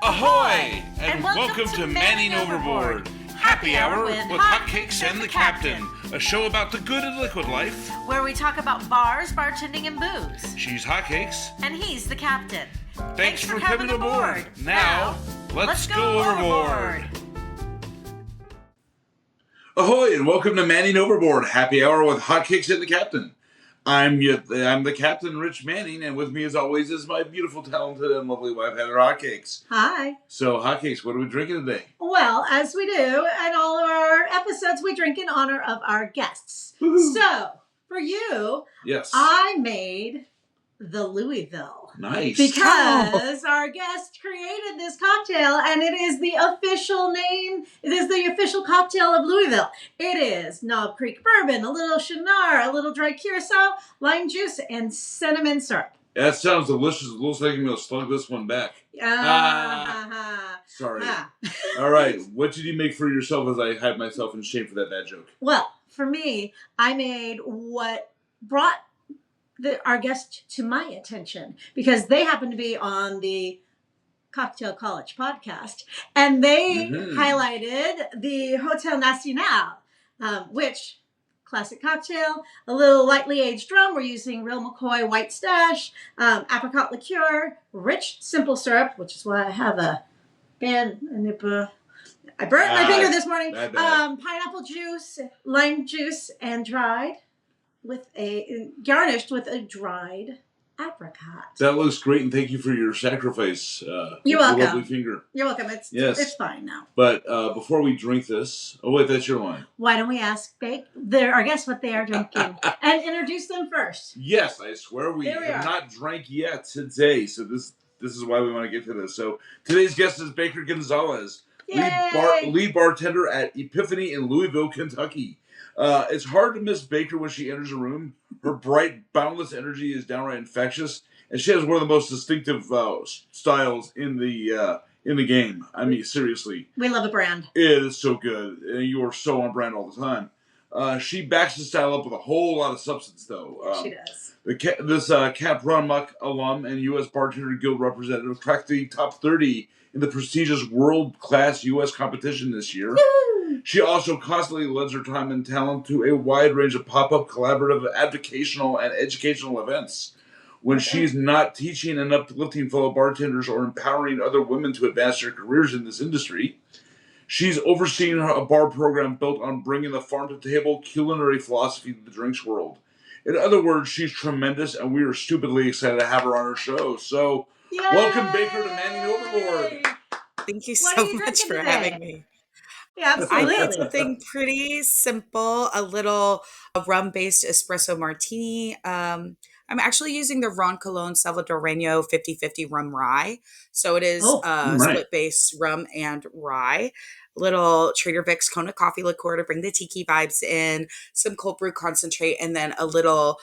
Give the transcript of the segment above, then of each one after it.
Ahoy! And welcome to Manning Overboard. Happy Hour with Hotcakes and the Captain. A show about the good in liquid life. Where we talk about bars, bartending, and booze. She's Hotcakes. And he's the Captain. Thanks for coming aboard. Now, let's go overboard. Ahoy and welcome to Manning Overboard. Happy Hour with Hotcakes and the Captain. I'm the Captain, Rich Manning, and with me as always is my beautiful, talented, and lovely wife, Heather Hotcakes. Hi. So, Hotcakes, what are we drinking today? Well, as we do in all of our episodes, we drink in honor of our guests. Woo-hoo. So, for you, Yes. I made the Louisville. Nice. Because our guest created this cocktail, and it is the official name. It is the official cocktail of Louisville. It is Knob Creek bourbon, a little Chenar, a little dry curacao, lime juice, and cinnamon syrup. That sounds delicious. It looks like I'm going to slug this one back. Sorry. All right. What did you make for yourself as I hide myself in shame for that bad joke? Well, for me, I made what brought our guest to my attention, because they happen to be on the Cocktail College podcast, and they highlighted the Hotel Nacional, which classic cocktail, a little lightly aged rum. We're using real McCoy white stash, apricot liqueur, rich simple syrup, which is why I have a bad nipple. I burnt my finger this morning. Pineapple juice, lime juice, and garnished with a dried apricot. That looks great, and thank you for your sacrifice. You're welcome. Lovely finger. You're welcome. It's fine now. But before we drink this, oh wait, that's your line. Why don't we ask our guests what they are drinking and introduce them first? Yes, I swear we have not drank yet today, so this is why we want to get to this. So today's guest is Baker Gonzales, lead bartender at Epiphany in Louisville, Kentucky. It's hard to miss Baker when she enters a room. Her bright, boundless energy is downright infectious, and she has one of the most distinctive styles in the game. I mean, seriously. We love a brand. It is so good. You are so on brand all the time. She backs the style up with a whole lot of substance, though. She does. This Cap Runmuck alum and U.S. Bartender Guild representative cracked the top 30 in the prestigious world-class U.S. competition this year. Woo! She also constantly lends her time and talent to a wide range of pop-up, collaborative, educational, and educational events. When she's not teaching and uplifting fellow bartenders or empowering other women to advance their careers in this industry, she's overseeing a bar program built on bringing the farm-to-table culinary philosophy to the drinks world. In other words, she's tremendous, and we are stupidly excited to have her on our show. So, Yay! Welcome, Baker, to Manning Overboard. Thank you so much for having me. Yeah, absolutely. I did something pretty simple, a little rum-based espresso martini. I'm actually using the Ron Colon Salvadoreño 50-50 rum rye. So it is split-based rum and rye. Little Trader Vic's Kona coffee liqueur to bring the tiki vibes in, some cold brew concentrate, and then a little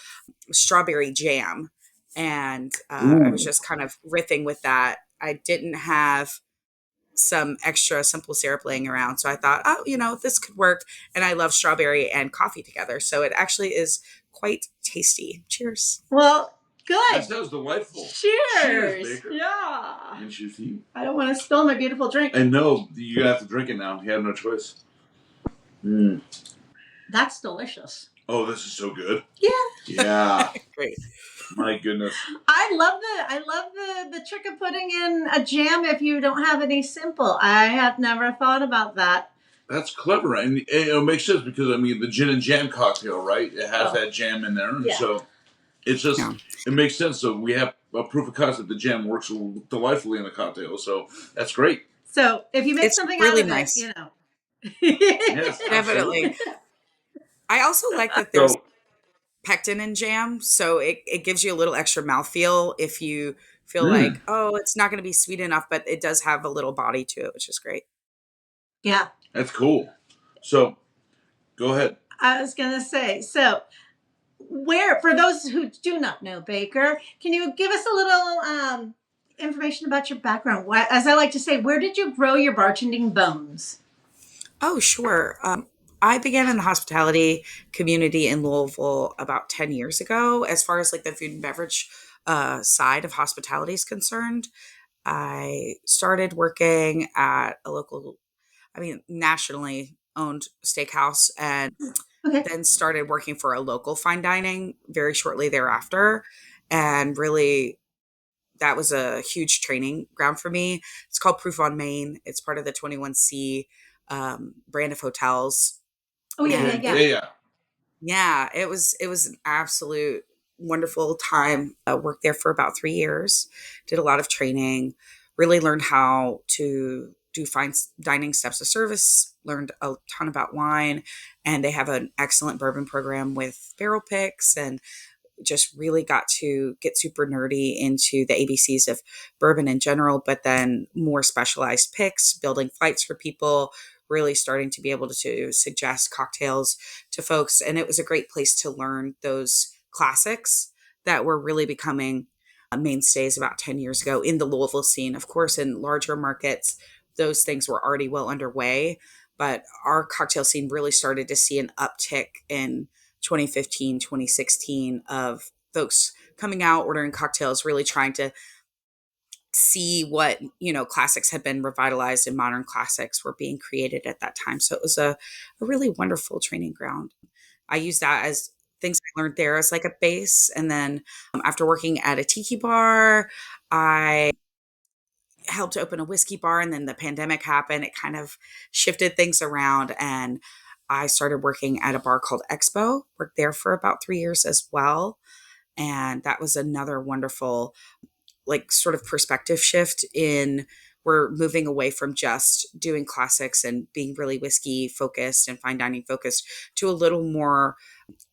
strawberry jam. And I was just kind of riffing with that. I didn't have some extra simple syrup laying around. So I thought, this could work. And I love strawberry and coffee together. So it actually is quite tasty. Cheers. Well, good. That sounds delightful. Cheers. Baker. Yeah. And cheers to you. I don't want to spill my beautiful drink. And no, you have to drink it now. You have no choice. That's delicious. Oh, this is so good. Yeah. Yeah. Great. My goodness. I love the trick of putting in a jam if you don't have any simple. I have never thought about that. That's clever. And it makes sense because, the gin and jam cocktail, right? It has that jam in there. And so it's just, it makes sense. So we have a proof of concept the jam works delightfully in the cocktail. So that's great. So if you make something really out of nice. it, Yes, Definitely. I also like that there's pectin in jam, so it gives you a little extra mouthfeel if you feel like, it's not going to be sweet enough, but it does have a little body to it, which is great. Yeah. That's cool. So, go ahead. I was going to say, so for those who do not know Baker, can you give us a little information about your background? As I like to say, where did you grow your bartending bones? Oh, sure. I began in the hospitality community in Louisville about 10 years ago, as far as like the food and beverage side of hospitality is concerned. I started working at a local, nationally owned steakhouse, and Okay. then started working for a local fine dining very shortly thereafter. And really, that was a huge training ground for me. It's called Proof on Main. It's part of the 21C brand of hotels. Oh yeah, yeah, Okay. And yeah. Yeah. yeah, it was an absolute wonderful time. I worked there for about 3 years, did a lot of training, really learned how to do fine dining steps of service, learned a ton about wine, and they have an excellent bourbon program with barrel picks, and just really got to get super nerdy into the ABCs of bourbon in general, but then more specialized picks, building flights for people, really starting to be able to suggest cocktails to folks. And it was a great place to learn those classics that were really becoming mainstays about 10 years ago in the Louisville scene. Of course, in larger markets, those things were already well underway, but our cocktail scene really started to see an uptick in 2015, 2016 of folks coming out, ordering cocktails, really trying to see what, classics had been revitalized and modern classics were being created at that time. So it was a really wonderful training ground. I used that as things I learned there as like a base. And then after working at a tiki bar, I helped open a whiskey bar, and then the pandemic happened. It kind of shifted things around, and I started working at a bar called Expo, worked there for about 3 years as well. And that was another wonderful, like, sort of perspective shift in we're moving away from just doing classics and being really whiskey focused and fine dining focused to a little more,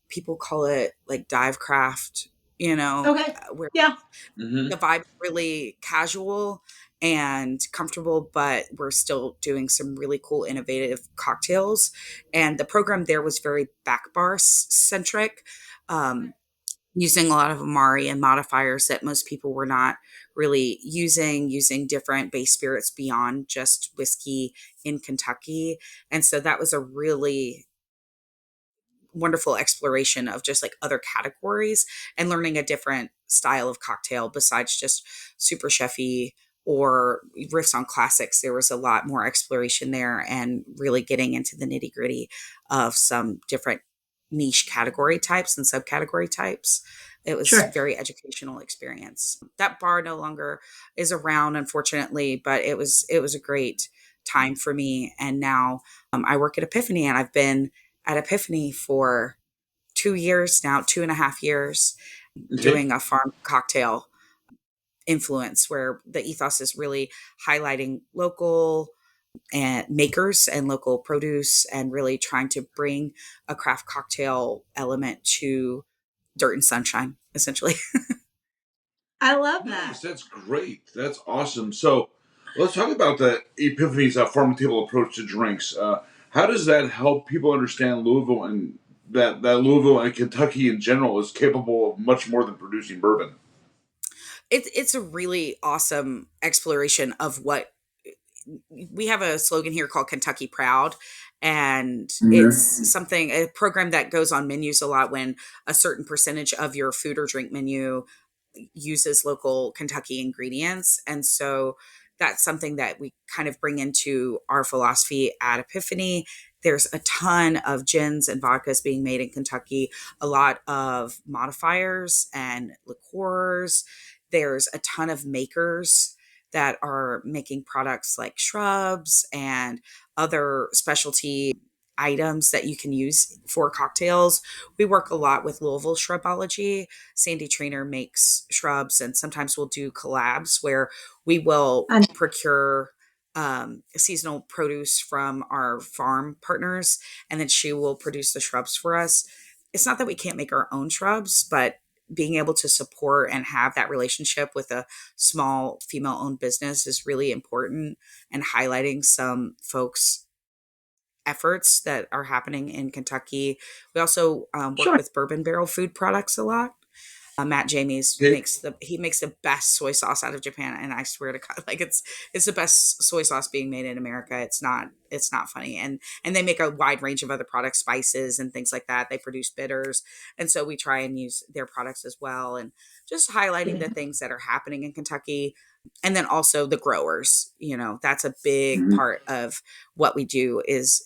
people call it like dive craft, Okay. where Yeah. Mm-hmm. the vibe really casual and comfortable, but we're still doing some really cool, innovative cocktails. And the program there was very back bar centric, using a lot of Amari and modifiers that most people were not really using different base spirits beyond just whiskey in Kentucky. And so that was a really wonderful exploration of just like other categories and learning a different style of cocktail besides just super chefy or riffs on classics. There was a lot more exploration there and really getting into the nitty gritty of some different niche category types and subcategory types. It was Sure. very educational experience. That bar no longer is around, unfortunately, but it was a great time for me. And now I work at Epiphany, and I've been at Epiphany for 2 years now, 2.5 years, Okay. doing a farm cocktail influence where the ethos is really highlighting local and makers and local produce and really trying to bring a craft cocktail element to dirt and sunshine, essentially. I love Nice. that. That's great. That's awesome. So let's talk about the Epiphany's farm table approach to drinks. How does that help people understand Louisville and that Louisville and Kentucky in general is capable of much more than producing bourbon? It's a really awesome exploration of what we have a slogan here called Kentucky Proud. And it's something, a program that goes on menus a lot when a certain percentage of your food or drink menu uses local Kentucky ingredients. And so that's something that we kind of bring into our philosophy at Epiphany. There's a ton of gins and vodkas being made in Kentucky, a lot of modifiers and liqueurs. There's a ton of makers that are making products like shrubs and other specialty items that you can use for cocktails. We work a lot with Louisville shrubology. Sandy Trainer makes shrubs, and sometimes we'll do collabs where we will And procure seasonal produce from our farm partners, and then she will produce the shrubs for us. It's not that we can't make our own shrubs, but being able to support and have that relationship with a small female owned business is really important, and highlighting some folks efforts that are happening in Kentucky. We also work sure. with bourbon barrel food products a lot. Matt Jamie's Okay. makes the best soy sauce out of Japan, and I swear to God, like it's the best soy sauce being made in America. It's not funny, and they make a wide range of other products, spices and things like that. They produce bitters, and so we try and use their products as well, and just highlighting the things that are happening in Kentucky. And then also the growers, that's a big Mhm. part of what we do is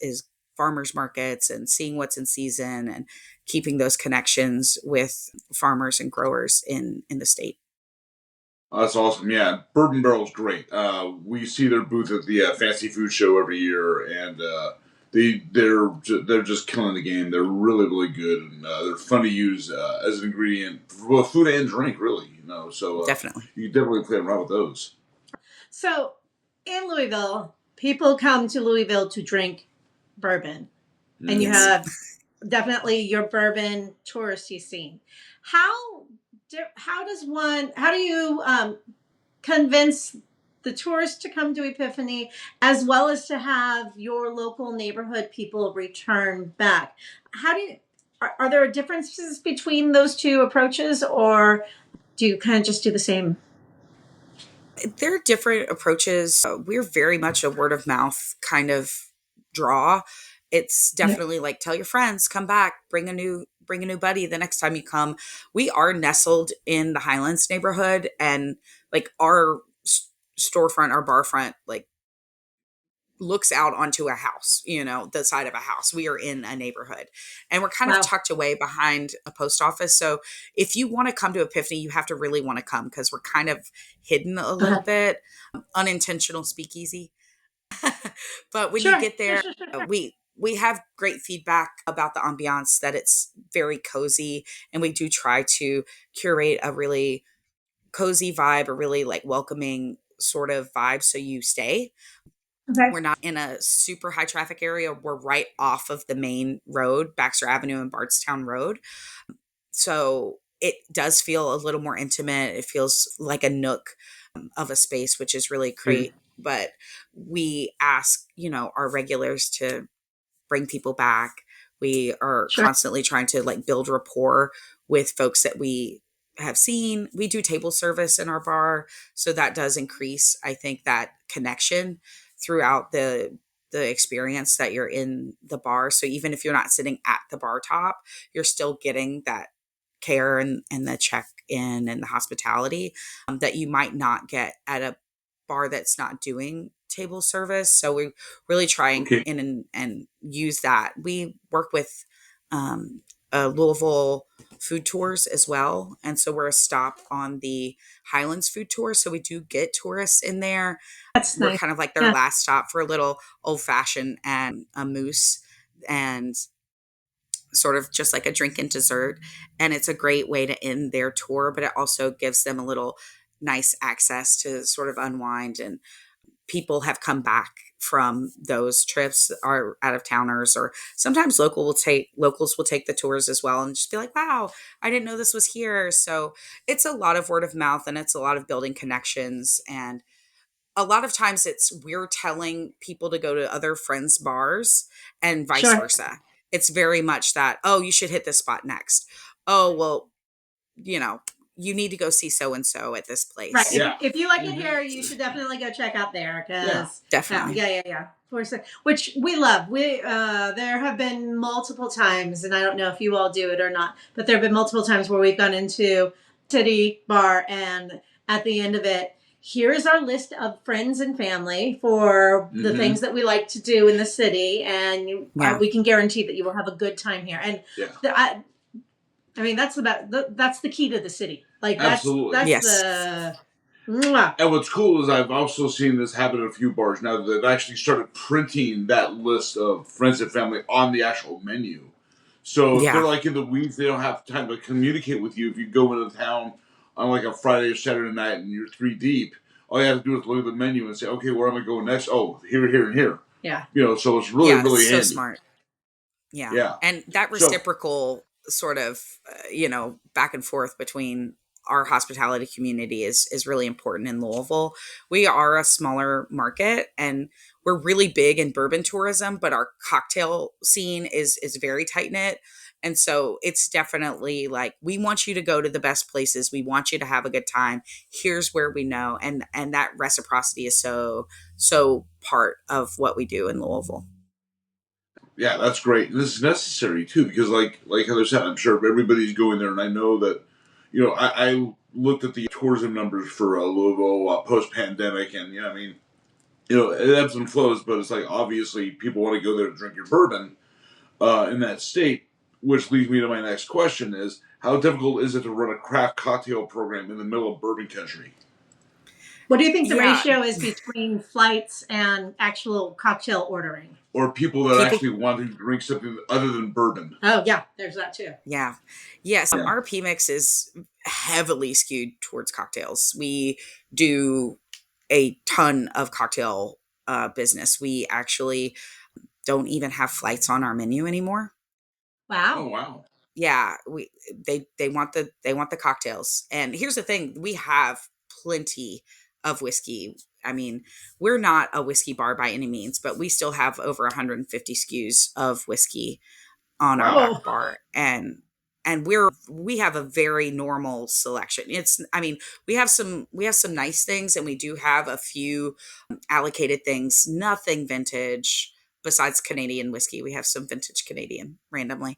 farmers markets and seeing what's in season and keeping those connections with farmers and growers in the state. That's awesome. Yeah, Bourbon Barrel's great. We see their booth at the Fancy Food Show every year, and they're just killing the game. They're really really good, and they're fun to use as an ingredient for both food and drink. Really, So Definitely. you can definitely play around with those. So in Louisville, people come to Louisville to drink bourbon, and you Yes. have definitely your bourbon touristy scene. How do you convince the tourists to come to Epiphany, as well as to have your local neighborhood people return back? Are there differences between those two approaches, or do you kind of just do the same? There are different approaches. We're very much a word of mouth kind of draw. It's definitely like, tell your friends, come back, bring a new buddy the next time you come. We are nestled in the Highlands neighborhood, and like our storefront, our bar front, like looks out onto a house, the side of a house. We are in a neighborhood, and we're kind of tucked away behind a post office. So if you want to come to Epiphany, you have to really want to come, because we're kind of hidden a little bit, unintentional speakeasy. But when you get there, we have great feedback about the ambiance, that it's very cozy, and we do try to curate a really cozy vibe, a really like welcoming sort of vibe, so you stay. Okay. We're not in a super high traffic area. We're right off of the main road, Baxter Avenue and Bardstown Road. So it does feel a little more intimate. It feels like a nook of a space, which is really great. But we ask, our regulars to bring people back. We are constantly trying to like build rapport with folks that we have seen. We do table service in our bar, so that does increase, I think, that connection throughout the experience that you're in the bar. So even if you're not sitting at the bar top, you're still getting that care and the check-in and the hospitality that you might not get at a bar that's not doing table service. So we really try and use that. We work with Louisville food tours as well, and so we're a stop on the Highlands food tour, so we do get tourists in there. We're nice. kind of like their last stop for a little old fashioned and a mousse, and sort of just like a drink and dessert. And it's a great way to end their tour, but it also gives them a little nice access to sort of unwind. And people have come back from those trips, are out of towners, or sometimes locals will take the tours as well and just be like, wow, I didn't know this was here. So it's a lot of word of mouth, and it's a lot of building connections. And a lot of times we're telling people to go to other friends' bars and vice versa. It's very much that, oh, you should hit this spot next. Oh, well, you need to go see so-and-so at this place. Right. Yeah. If you like it here, you should definitely go check out there. Definitely. Yeah. Which we love. There have been multiple times, and I don't know if you all do it or not, but there have been multiple times where we've gone into city bar, and at the end of it, here's our list of friends and family for the things that we like to do in the city, and we can guarantee that you will have a good time here. And I mean, that's the key to the city. Like, absolutely. That's And what's cool is I've also seen this happen at a few bars now that they've actually started printing that list of friends and family on the actual menu. So if they're like in the weeds, they don't have time to communicate with you. If you go into town on like a Friday or Saturday night and you're 3 deep, all you have to do is look at the menu and say, okay, where am I going next? Oh, here, here, and here. Yeah. So it's really, really handy. So smart. Yeah. And that reciprocal sort of, back and forth between our hospitality community is really important in Louisville. We are a smaller market, and we're really big in bourbon tourism, but our cocktail scene is very tight knit. And so it's definitely like, we want you to go to the best places. We want you to have a good time. Here's where we know. And that reciprocity is so part of what we do in Louisville. Yeah, that's great. And this is necessary too, because like Heather said, I'm sure everybody's going there, and I know that, I looked at the tourism numbers for Louisville post-pandemic, and it ebbs and flows, but it's like obviously people want to go there to drink your bourbon in that state, which leads me to my next question: is how difficult is it to run a craft cocktail program in the middle of bourbon country? What do you think the Yeah. ratio is between flights and actual cocktail ordering? Or people that actually want to drink something other than bourbon? Oh, yeah, there's that too. Yeah. Yes. Yeah. Our PMix is heavily skewed towards cocktails. We do a ton of cocktail business. We actually don't even have flights on our menu anymore. Wow. Oh, wow. Yeah, they want the cocktails. And here's the thing, we have plenty of whiskey. I mean, we're not a whiskey bar by any means, but we still have over 150 SKUs of whiskey on our Wow. back bar. And we have a very normal selection. We have some nice things, and we do have a few allocated things, nothing vintage besides Canadian whiskey. We have some vintage Canadian randomly,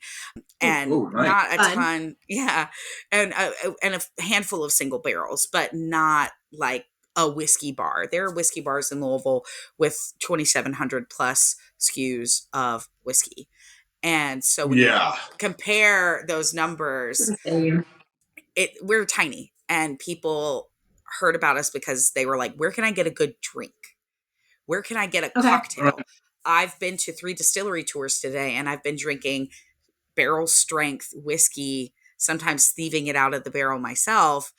and nice. not a Fun. ton. Yeah. And a handful of single barrels, but not like a whiskey bar. There are whiskey bars in Louisville with 2,700 plus SKUs of whiskey. And so when you compare those numbers, we're tiny, and people heard about us because they were like, where can I get a good drink? Where can I get a cocktail? I've been to 3 distillery tours today, and I've been drinking barrel strength whiskey, sometimes thieving it out of the barrel myself.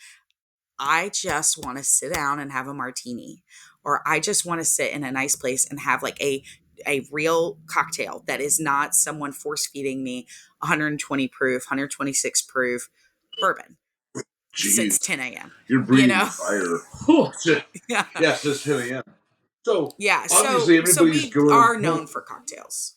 I just want to sit down and have a martini, or I just want to sit in a nice place and have like a real cocktail that is not someone force feeding me 120 proof, 126 proof bourbon. Jeez. Since 10 a.m. You're breathing fire. Yeah. Yes, since 10 a.m. So yeah, obviously everybody's we are known for cocktails.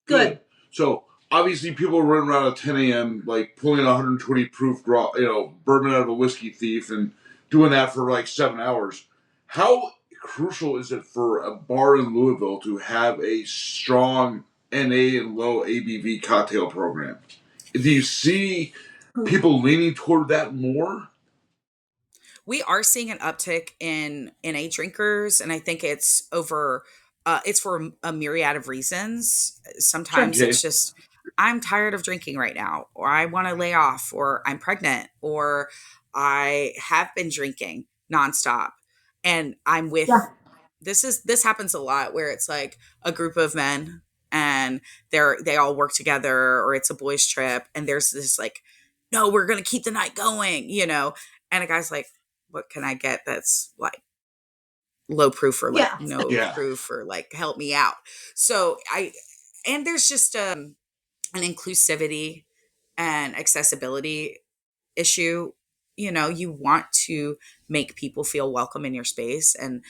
Good. So obviously people are running around at 10 a.m. like pulling 120 proof bourbon out of a whiskey thief and doing that for like 7 hours. How crucial is it for a bar in Louisville to have a strong NA and low ABV cocktail program? Do you see people leaning toward that more? We are seeing an uptick in NA drinkers, and I think it's for a myriad of reasons. Sometimes it's just, I'm tired of drinking right now, or I want to lay off, or I'm pregnant, or I have been drinking nonstop, and I'm with. Yeah. This happens a lot where it's like a group of men and they all work together, or it's a boys trip, and there's this like, no, we're gonna keep the night going, and a guy's like, what can I get that's like low proof or like no proof, or like help me out. So there's just an inclusivity and accessibility issue. You want to make people feel welcome in your space, and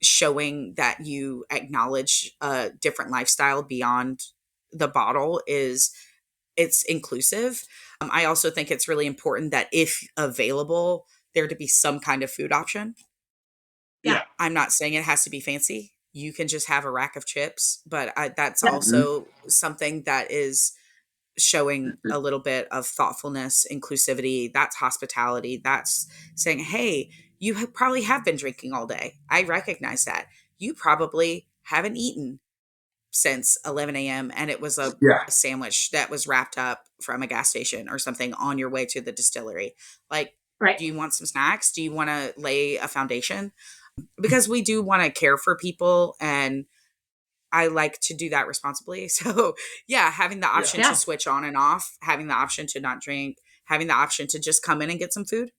showing that you acknowledge a different lifestyle beyond the bottle it's inclusive. I also think it's really important that if available, there to be some kind of food option. Yeah. I'm not saying it has to be fancy. You can just have a rack of chips, but that's also something that is showing a little bit of thoughtfulness, inclusivity. That's hospitality. That's saying, hey, you probably have been drinking all day. I recognize that. You probably haven't eaten since 11 a.m. and it was a sandwich that was wrapped up from a gas station or something on your way to the distillery. Like, do you want some snacks? Do you want to lay a foundation? Because we do want to care for people, and I like to do that responsibly. So having the option to switch on and off, having the option to not drink, having the option to just come in and get some food.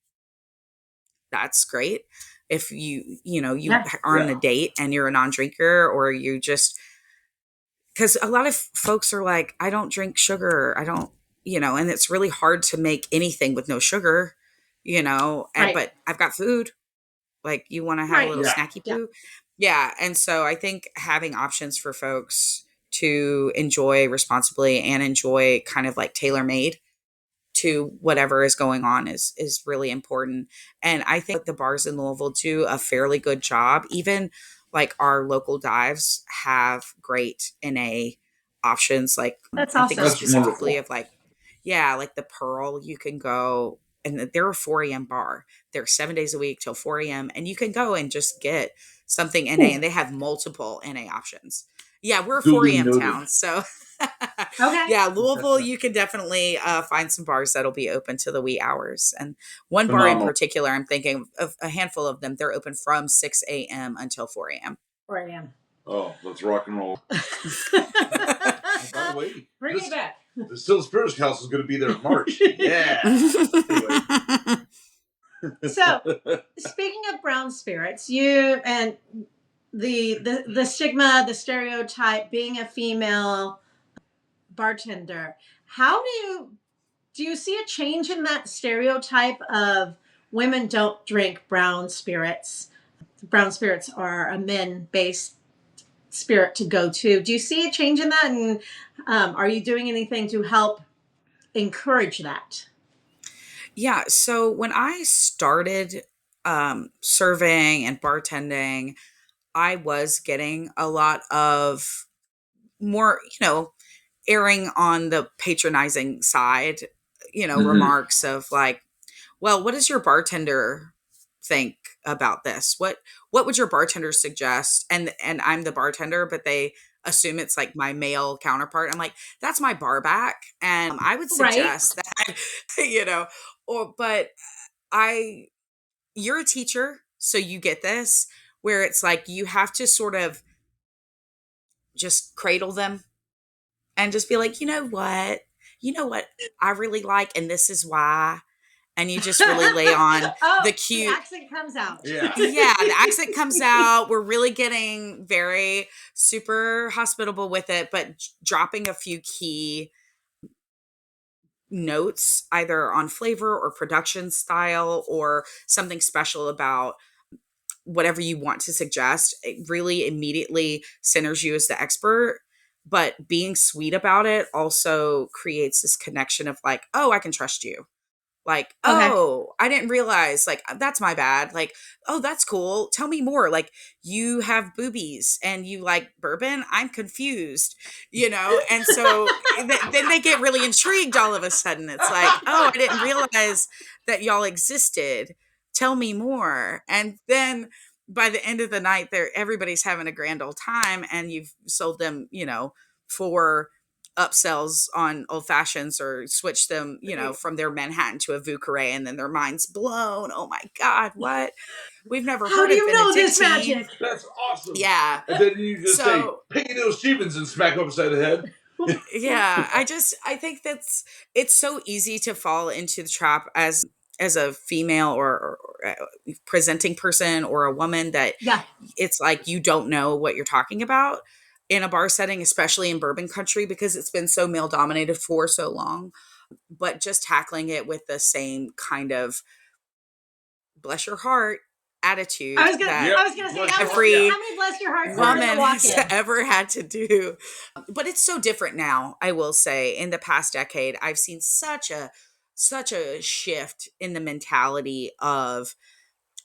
That's great. If you are on a date and you're a non-drinker, or you just, because a lot of folks are like, I don't drink sugar. I don't, and it's really hard to make anything with no sugar, but I've got food. Like, you want to have a little snacky poo. Yeah. And so I think having options for folks to enjoy responsibly and enjoy kind of like tailor-made to whatever is going on is really important. And I think the bars in Louisville do a fairly good job. Even like our local dives have great NA options. Like, that's I'm awesome. thinking specifically of like, Yeah, like the Pearl, you can go, and they're a 4 a.m. bar. They're 7 days a week till 4 a.m. And you can go and just get something NA, and they have multiple NA options. Yeah, we're a 4 Duly a.m. noted. town. So, Okay. yeah, Louisville, you can definitely find some bars that'll be open to the wee hours. And one bar in Phenomenal. particular, I'm thinking of a handful of them, they're open from 6 a.m. until 4 a.m. 4 a.m. Oh, let's rock and roll. By the way, Bring me back. the Still Spirits House is going to be there in March. Yeah. Anyway. So, speaking of brown spirits, you and the stigma, the stereotype, being a female bartender, how do you see a change in that stereotype of women don't drink brown spirits? Brown spirits are a men-based spirit to go to. Do you see a change in that? And are you doing anything to help encourage that? Yeah. So when I started serving and bartending, I was getting a lot of more, erring on the patronizing side, remarks of like, well, what does your bartender think about this? What would your bartender suggest? And I'm the bartender, but they assume it's like my male counterpart. I'm like, that's my bar back. And I would suggest that, but you're a teacher, so you get this, where it's like you have to sort of just cradle them and just be like, you know what I really like, and this is why. And you just really lay on the cute. The accent comes out. Yeah. Yeah, the accent comes out. We're really getting very super hospitable with it, but dropping a few key notes either on flavor or production style or something special about whatever you want to suggest. It really immediately centers you as the expert. But being sweet about it also creates this connection of like, oh, I can trust you. Like, Okay. oh, I didn't realize, like, that's my bad. Like, oh, that's cool. Tell me more. Like, you have boobies and you like bourbon. I'm confused, And so then they get really intrigued all of a sudden. It's like, oh, I didn't realize that y'all existed. Tell me more. And then by the end of the night, everybody's having a grand old time, and you've sold them, 4 upsells on old fashions or switch them, from their Manhattan to a Vieux and then their mind's blown. Oh my God, what? We've never How heard do of you know this Benedictine. magic? That's awesome. Yeah. And then you just say, Peggy Neal Stevens and smack him upside the head. Yeah. I think it's so easy to fall into the trap as a female or presenting person or a woman that it's like you don't know what you're talking about in a bar setting, especially in bourbon country, because it's been so male dominated for so long. But just tackling it with the same kind of bless your heart attitude I was gonna say every how many bless your hearts woman has ever had to do. But it's so different now, I will say. In the past decade, I've seen such a shift in the mentality of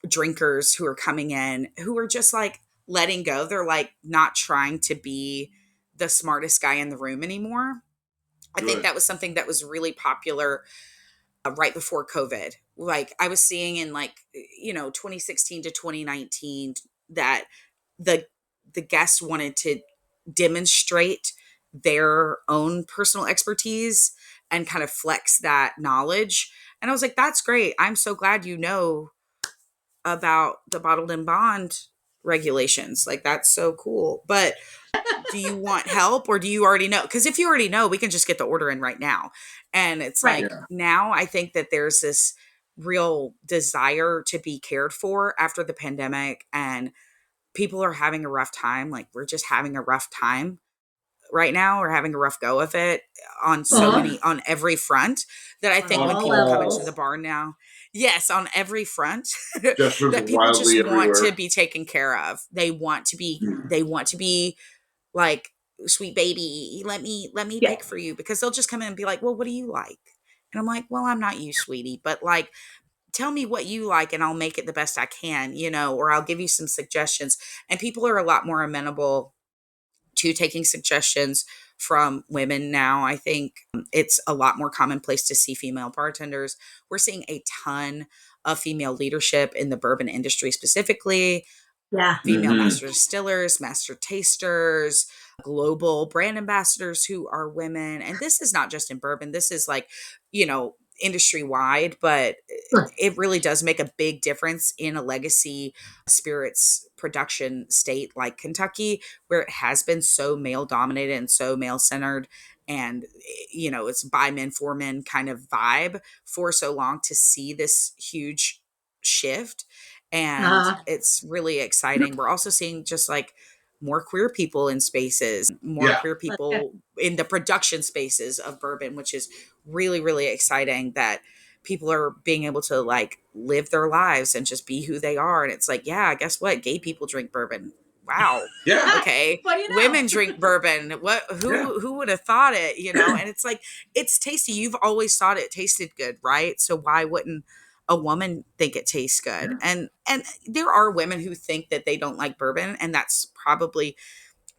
drinkers who are coming in who are just like letting go. They're like not trying to be the smartest guy in the room anymore. I think that was something that was really popular right before COVID. Like I was seeing in 2016 to 2019 that the guests wanted to demonstrate their own personal expertise and kind of flex that knowledge. And I was like, that's great. I'm so glad you know about the bottled and bond regulations. Like that's so cool. But do you want help or do you already know? Because if you already know, we can just get the order in right now. And it's now I think that there's this real desire to be cared for after the pandemic, and people are having a rough time. Like we're just having a rough time right now. We're having a rough go of it on on every front, that I think when people come into the bar now, yes, on every front, that people just want to be taken care of. They want to be like, sweet baby, let me pick for you, because they'll just come in and be like, well, what do you like? And I'm like, well, I'm not you, sweetie, but like, tell me what you like and I'll make it the best I can, or I'll give you some suggestions. And people are a lot more amenable to taking suggestions from women now. I think it's a lot more commonplace to see female bartenders. We're seeing a ton of female leadership in the bourbon industry specifically. Yeah. Female Mhm. master distillers, master tasters, global brand ambassadors who are women. And this is not just in bourbon. This is like, industry wide, but Sure. it really does make a big difference in a legacy spirits production state like Kentucky, where it has been so male dominated and so male centered. And, it's by men for men kind of vibe for so long, to see this huge shift. And Uh, it's really exciting. We're also seeing just like more queer people in spaces, more Yeah. queer people in the production spaces of bourbon, which is really, really exciting, that people are being able to like live their lives and just be who they are. And it's like, yeah, guess what? Gay people drink bourbon. Wow. Yeah. Okay. What do you know? Women drink bourbon. Yeah. Who would have thought it, And it's like, it's tasty. You've always thought it tasted good, right? So why wouldn't a woman think it tastes good? And there are women who think that they don't like bourbon, and that's probably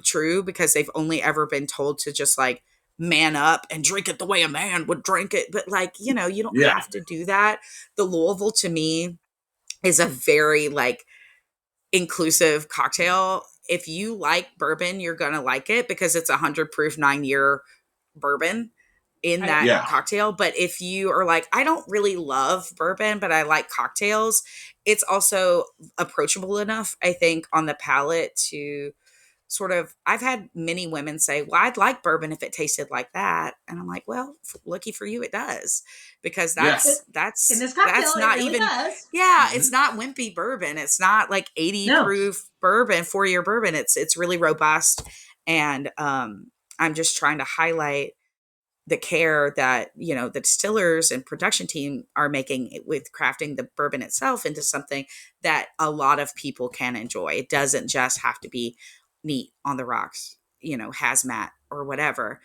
true because they've only ever been told to just like man up and drink it the way a man would drink it. But like, you don't Yeah. have to do that. The Louisville, to me, is a very like inclusive cocktail. If you like bourbon, you're gonna like it because it's 100 proof 9-year bourbon in that Yeah. cocktail. But if you are like, I don't really love bourbon, but I like cocktails, it's also approachable enough, I think, on the palate to sort of, I've had many women say, well, I'd like bourbon if it tasted like that. And I'm like, well, lucky for you, it does. Because Yeah. in this cocktail, that's not it really even, does. yeah, it's not wimpy bourbon. It's not like 80 No. proof bourbon, 4-year bourbon. It's really robust. And I'm just trying to highlight the care that, the distillers and production team are making with crafting the bourbon itself into something that a lot of people can enjoy. It doesn't just have to be neat on the rocks, hazmat or whatever.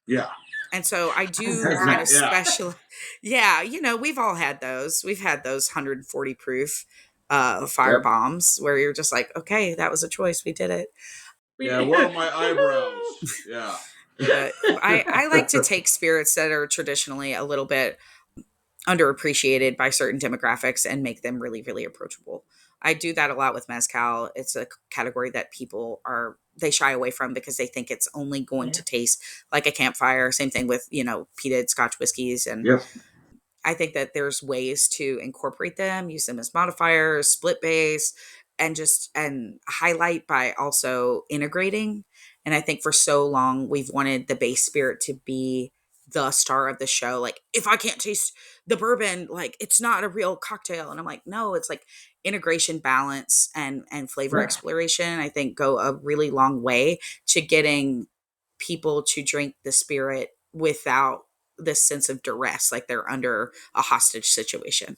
Yeah. And so I do Hazmat, kind of yeah. special. Yeah. We've all had those. We've had those 140 proof fire Yep. bombs where you're just like, okay, that was a choice. We did it. Yeah. Where are my eyebrows? Yeah. But I like to take spirits that are traditionally a little bit underappreciated by certain demographics and make them really, really approachable. I do that a lot with mezcal. It's a category that people they shy away from because they think it's only going to taste like a campfire. Same thing with, peated Scotch whiskeys. And Yep. I think that there's ways to incorporate them, use them as modifiers, split base, and highlight by also integrating. And I think for so long we've wanted the base spirit to be the star of the show. Like, if I can't taste the bourbon, like, it's not a real cocktail. And I'm like, no, it's like integration, balance, and flavor exploration, I think, go a really long way to getting people to drink the spirit without this sense of duress, like they're under a hostage situation.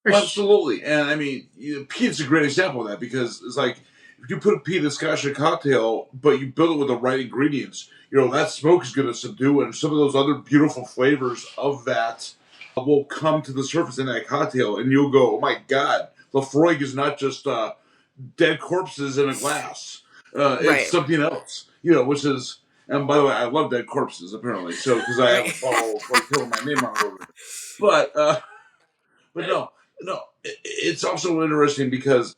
Absolutely. And I mean, peat's a great example of that because it's like, if you put a peat in a Scotch in a cocktail, but you build it with the right ingredients, that smoke is going to subdue, and some of those other beautiful flavors of that will come to the surface in that cocktail, and you'll go, oh my God, Lafroig is not just dead corpses in a glass. It's something else, which is, and by the way, I love dead corpses, apparently, so, because I have a bottle like killing my name on it over. But no, it's also interesting because,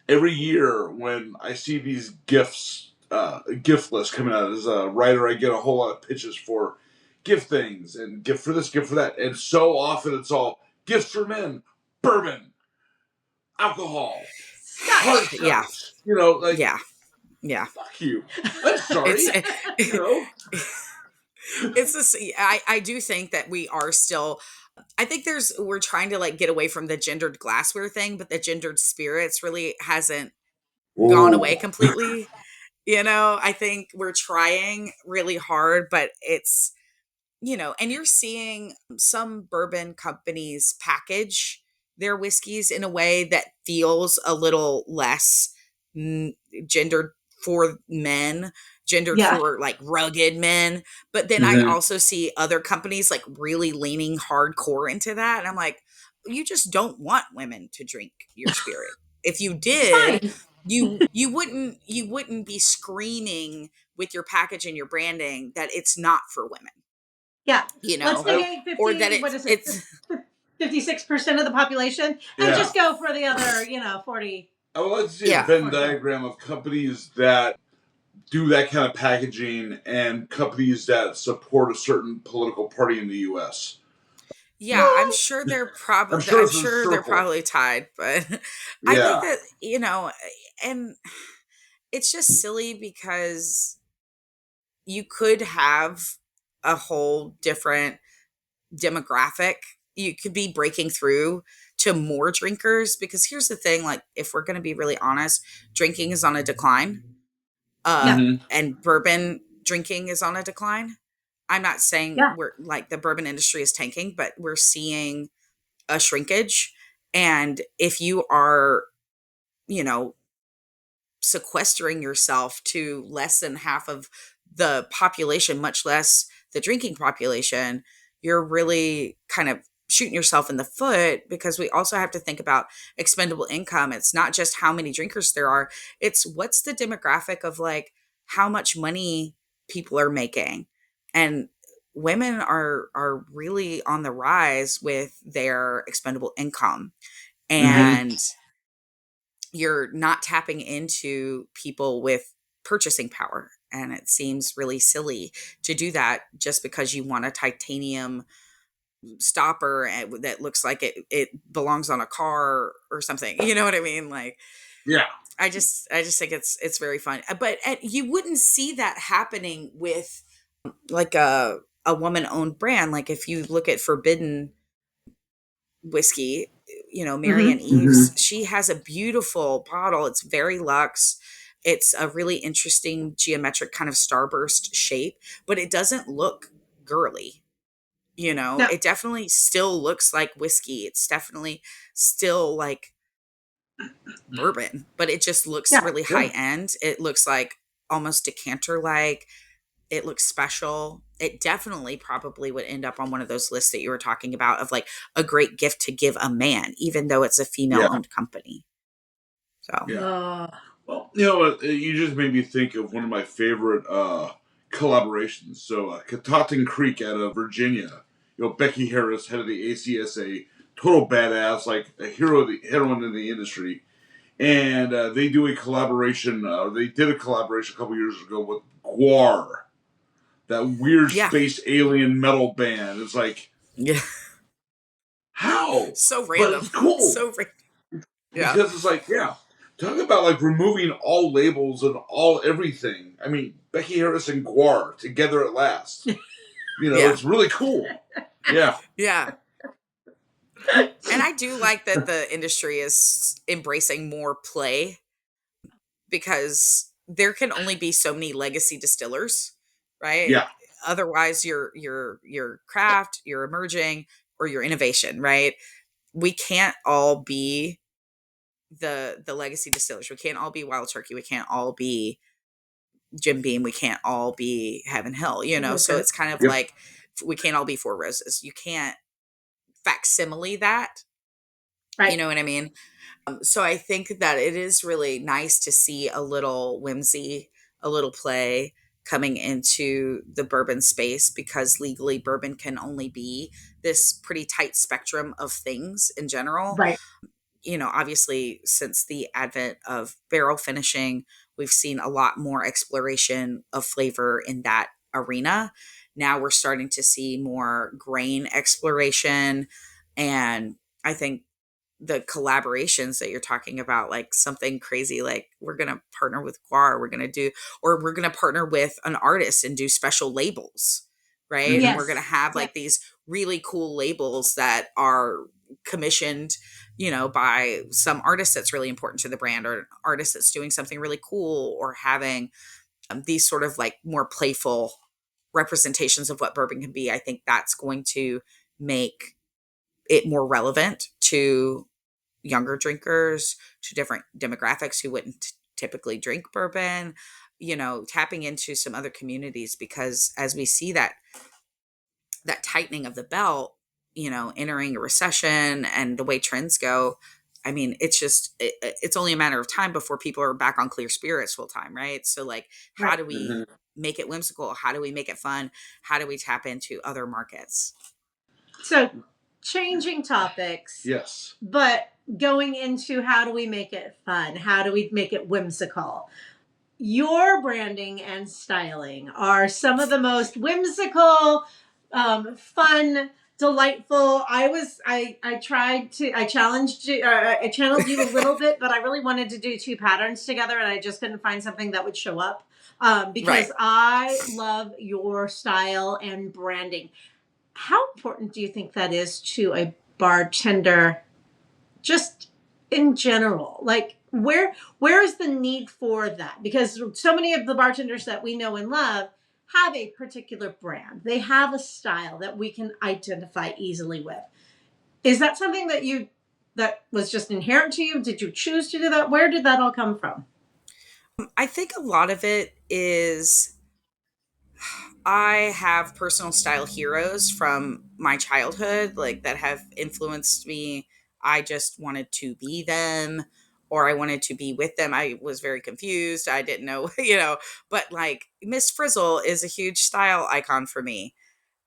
every year when I see these gift lists coming out as a writer, I get a whole lot of pitches for gift things and gift for this, gift for that. And so often it's all gifts for men, bourbon, alcohol, hard stuff. Yeah. Fuck you. I'm sorry. I do think that we are still, I think we're trying to like get away from the gendered glassware thing, but the gendered spirits really hasn't gone away completely. I think we're trying really hard, but it's, and you're seeing some bourbon companies package their whiskeys in a way that feels a little less gendered for men, gendered for like rugged men. But then I also see other companies like really leaning hardcore into that. And I'm like, you just don't want women to drink your spirit. If you did, you wouldn't be screaming with your package and your branding that it's not for women, Yeah. you Let's know, negate or 50, that what is it? it's 56% of the population and Yeah. just go for the other, 40. I would like to see a yeah. Venn diagram of companies that do that kind of packaging and companies that support a certain political party in the U.S. Yeah, I'm sure I'm sure I'm it's a sure they're circle. probably tied, but I think Yeah. that, and it's just silly because you could have a whole different demographic. You could be breaking through to more drinkers, because here's the thing, like, if we're going to be really honest, drinking is on a decline. Yeah. And bourbon drinking is on a decline. I'm not saying Yeah. we're like the bourbon industry is tanking, but we're seeing a shrinkage. And if you are, you know, sequestering yourself to less than half of the population, much less the drinking population, you're really kind of shooting yourself in the foot, because we also have to think about expendable income. It's not just how many drinkers there are, it's what's the demographic of like how much money people are making. And women are really on the rise with their expendable income. Mm-hmm. And you're not tapping into people with purchasing power. And it seems really silly to do that just because you want a titanium stopper that looks like it belongs on a car or something. You know what I mean? Like, Yeah. I just think it's very fun. But you wouldn't see that happening with like a woman owned brand. Like if you look at Forbidden whiskey, Marianne Mm-hmm. Eves, she has a beautiful bottle. It's very luxe. It's a really interesting geometric kind of starburst shape, but it doesn't look girly. No. It definitely still looks like whiskey. It's definitely still like bourbon, but it just looks Yeah. really high end. It looks like almost decanter like. It looks special. It definitely probably would end up on one of those lists that you were talking about of like a great gift to give a man, even though it's a female Yeah. owned company. So, Yeah. Well, you know what? You just made me think of one of my favorite collaborations. So, Catoctin Creek out of Virginia. Becky Harris, head of the ACSA, total badass, like a heroine in the industry. And they do a collaboration. They did a collaboration a couple years ago with Guar, that weird yeah. space alien metal band. It's like, Yeah. how? So But random. it's cool. So yeah. Because it's like, yeah, talk about like removing all labels and all everything. I mean, Becky Harris and Guar together at last. Yeah. It's really cool. Yeah. Yeah. And I do like that the industry is embracing more play, because there can only be so many legacy distillers, right? Yeah. Otherwise your craft, your emerging, or your innovation, right? We can't all be the legacy distillers. We can't all be Wild Turkey. We can't all be Jim Beam. We can't all be Heaven Hill, so it's kind of Yep. like we can't all be Four Roses. You can't facsimile that. Right. You know what I mean? So I think that it is really nice to see a little whimsy, a little play coming into the bourbon space, because legally bourbon can only be this pretty tight spectrum of things in general. Right. Obviously, since the advent of barrel finishing, we've seen a lot more exploration of flavor in that arena. Now we're starting to see more grain exploration. And I think the collaborations that you're talking about, like something crazy, like we're going to partner with Guar, we're going to partner with an artist and do special labels, right? Mhm. And we're going to have like these really cool labels that are commissioned, by some artist that's really important to the brand, or an artist that's doing something really cool, or having these sort of like more playful representations of what bourbon can be. I think that's going to make it more relevant to younger drinkers, to different demographics who wouldn't typically drink bourbon, tapping into some other communities, because as we see that tightening of the belt, entering a recession and the way trends go, I mean, it's only a matter of time before people are back on clear spirits full time, right? So like, how Right. do we make it whimsical? How do we make it fun? How do we tap into other markets? So, changing topics, Yes. but going into how do we make it fun? How do we make it whimsical? Your branding and styling are some of the most whimsical, fun, delightful. I challenged you, I channeled you a little bit, but I really wanted to do two patterns together, and I just couldn't find something that would show up. Because Right. I love your style and branding. How important do you think that is to a bartender, just in general? Like, where is the need for that? Because so many of the bartenders that we know and love have a particular brand. They have a style that we can identify easily with. Is that something that was just inherent to you? Did you choose to do that? Where did that all come from? I think a lot of it is I have personal style heroes from my childhood, like that have influenced me. I just wanted to be them, or I wanted to be with them. I was very confused. I didn't know, but like Miss Frizzle is a huge style icon for me.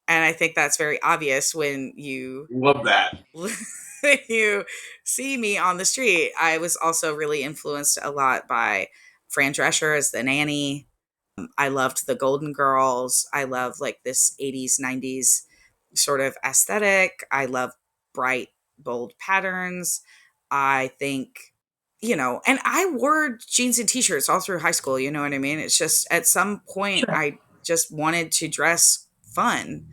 And I think that's very obvious when you Love that. when you see me on the street. I was also really influenced a lot by Fran Drescher as the nanny. I loved the Golden Girls. I love like this 80s, 90s sort of aesthetic. I love bright, bold patterns. I think, and I wore jeans and t-shirts all through high school. You know what I mean? It's just at some point, Sure. I just wanted to dress fun.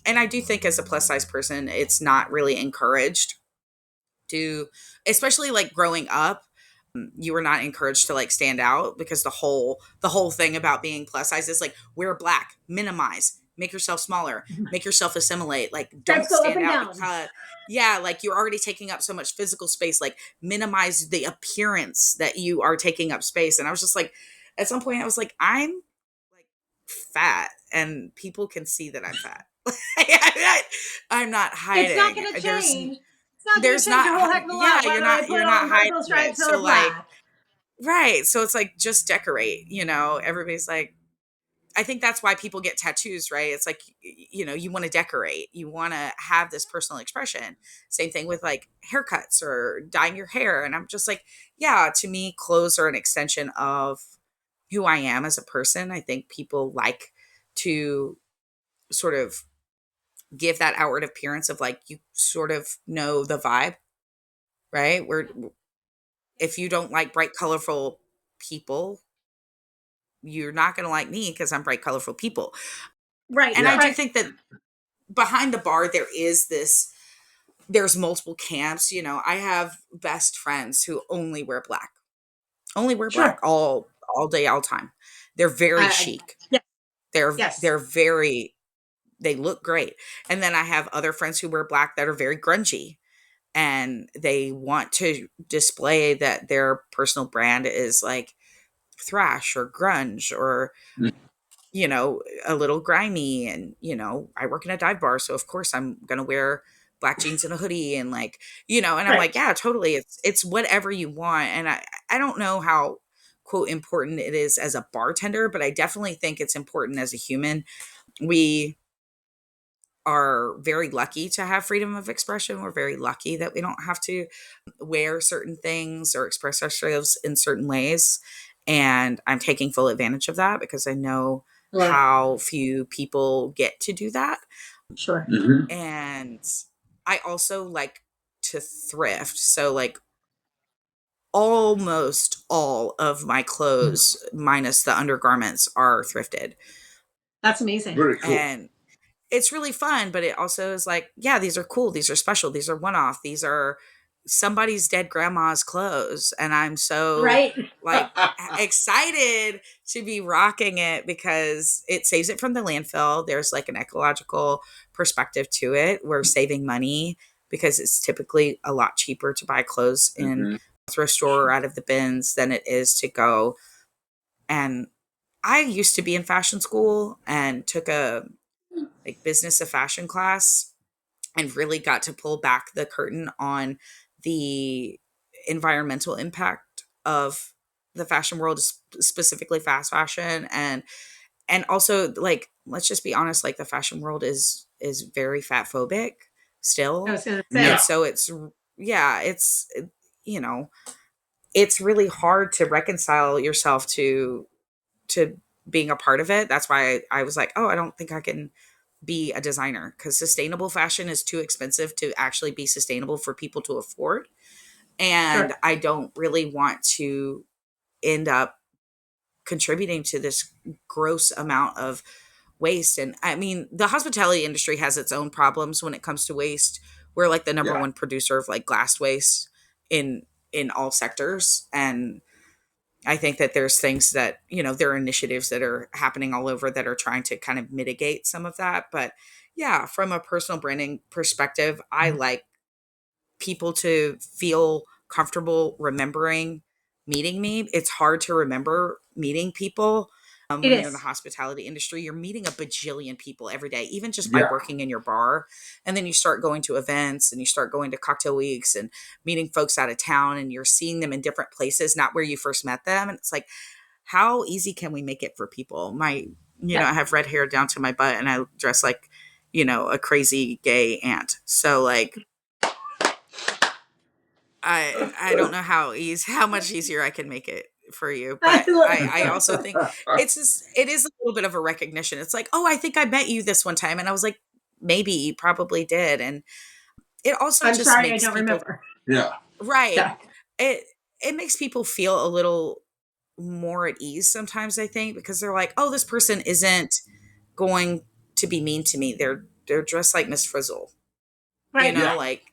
And I do think as a plus size person, it's not really encouraged to, especially like growing up, you were not encouraged to like stand out, because the whole thing about being plus size is like wear black, minimize, make yourself smaller, make yourself assimilate, like Let's don't go up stand and out, down. because yeah, like you're already taking up so much physical space, like minimize the appearance that you are taking up space. And I was just like, at some point I was like, I'm like fat and people can see that I'm fat. I'm not It's not hiding. going to there's change. It's not going to there's change a whole not heck of a yeah, lot whether I put you're on not hiding purple it. stripes or So like, black. right. So it's like, just decorate, everybody's like, I think that's why people get tattoos, right? It's like, you want to decorate, you want to have this personal expression. Same thing with like haircuts or dyeing your hair. And I'm just like, yeah, to me, clothes are an extension of who I am as a person. I think people like to sort of give that outward appearance of like, you sort of know the vibe, right? Where if you don't like bright, colorful people, you're not going to like me because I'm bright, colorful people. Right, And I Yeah. do right. think that behind the bar, there's multiple camps. I have best friends who only wear black Sure. all day, all time. They're very chic. Yeah, They're, yes. they're they look great. And then I have other friends who wear black that are very grungy, and they want to display that their personal brand is like thrash or grunge or a little grimy. And I work in a dive bar, so of course I'm gonna wear black jeans and a hoodie, and like, and I'm Right. like, yeah, totally, it's whatever you want. And I don't know how quote important it is as a bartender, but I definitely think it's important as a human. We are very lucky to have freedom of expression. We're very lucky that we don't have to wear certain things or express ourselves in certain ways. And I'm taking full advantage of that because I know Love it. how few people get to do that. Sure. Mm-hmm. And I also like to thrift. So, like, almost all of my clothes, minus the undergarments, are thrifted. That's amazing. Very cool. And it's really fun, but it also is like, yeah, these are cool. These are special. These are one off. These are somebody's dead grandma's clothes. And I'm so Right. like excited to be rocking it because it saves it from the landfill. There's like an ecological perspective to it. We're saving money because it's typically a lot cheaper to buy clothes in Mm-hmm. a thrift store or out of the bins than it is to go. And I used to be in fashion school and took a like business of fashion class and really got to pull back the curtain on the environmental impact of the fashion world, specifically fast fashion, and also, like, let's just be honest, like, the fashion world is very fat phobic I still. was going to Yeah. say. And so it's you know, it's really hard to reconcile yourself to being a part of it. That's why I was like, oh, I don't think I can be a designer, because sustainable fashion is too expensive to actually be sustainable for people to afford. And Sure. I don't really want to end up contributing to this gross amount of waste. And I mean, the hospitality industry has its own problems when it comes to waste. We're like the number Yeah. one producer of like glass waste in all sectors. And I think that there's things that, you know, there are initiatives that are happening all over that are trying to kind of mitigate some of that. But yeah, from a personal branding perspective, I like people to feel comfortable remembering meeting me. It's hard to remember meeting people. It When you're in the is. hospitality industry, you're meeting a bajillion people every day, even just by Yeah. working in your bar. And then you start going to events and you start going to cocktail weeks and meeting folks out of town, and you're seeing them in different places, not where you first met them. And it's like, how easy can we make it for people? You know, I have red hair down to my butt and I dress like, you know, a crazy gay aunt. So like, I don't know how much easier I can make it for you, but I also think it is a little bit of a recognition. It's like, oh, I think I met you this one time, and I was like, maybe you probably did, and it also I'm just sorry, I makes don't people remember. Yeah. right. Yeah. It makes people feel a little more at ease sometimes. I think because they're like, oh, this person isn't going to be mean to me. They're dressed like Miss Frizzle, you Right. know, Yeah. like.